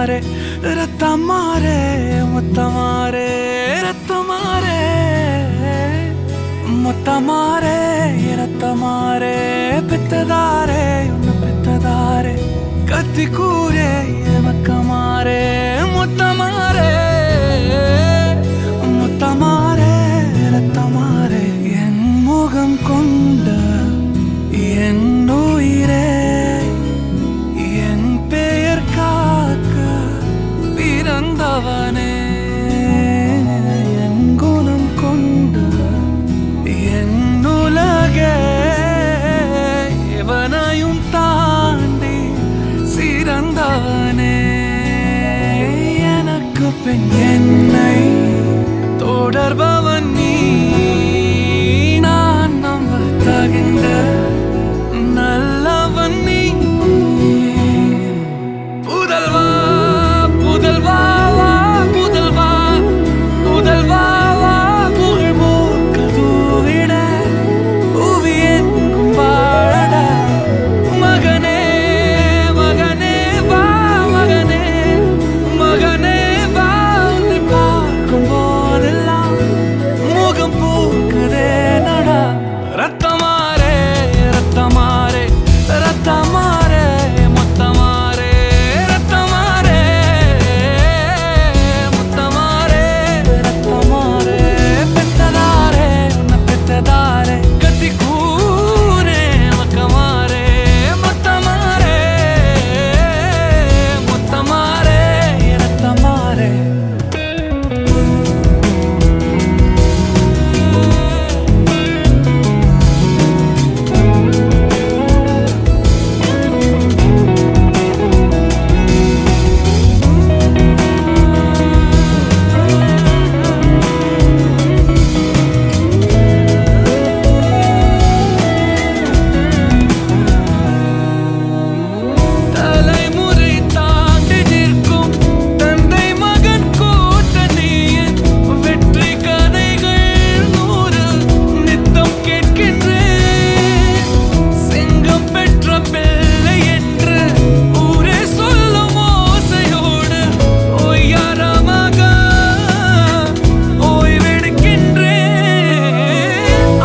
ரத்தமாரே ரத்தமாரே முத்தமாரே ரத்தமாரே முத்தமாரே ரத்தமாரே பித்ததாரே உன்னை பித்ததாரே கத்தி கூரே மக்கமாரே முத்தமாரே முத்தமாரே ரத்தமாரே என் முகம் கொண்ட என் உயிரே என் பெயர் காக்க பிறந்தவனே என் குணம் கொண்ட என் உலகே எவனையும் தாண்டி சிறந்தவனே எனக்கு பின் என்னை தொடர்பவன் நீ நான் நம்ப தகின்ற நல்லவன் நீ புதல்வா புதல்வா புதல்வா புதல்வா புகழ் போக்க தூவிட புவி எங்கும் வாழட மகனே மகனே வா மகனே மகனே வா உன்னை பார்க்கும் போதெல்லாம் முகம் பூக்குதே நடா ரத்தமாரே ரத்தமாரே ரத்தமாரே முத்தமாரே ரத்தமாரே முத்தமாரே ரத்தமாரே பெத்ததாரே உன்னை பெத்ததாரே கத்தி கூரே மக்கமாரே முத்தமாரே முத்தமாரே ரத்தமாரே தலைமுறை தாண்டி நிற்கும் தந்தை மகன் கூட்டணியின் வெற்றி கதைகள் 100 நித்தம் கேட்கின்றேன் சிங்கம் பெற்ற பிள்ளை என்று ஊரே சொல்லும் ஓசையோடு ஒய்யாரமாக ஓய்வெடுக்கின்றேன்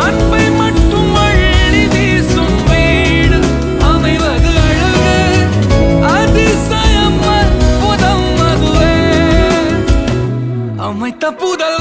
அன்பை மட்டும் அள்ளி வீசும் வீடு அமைவது அழகு அதிசயம் அற்புதம் அதுவே அமைத்த புதல்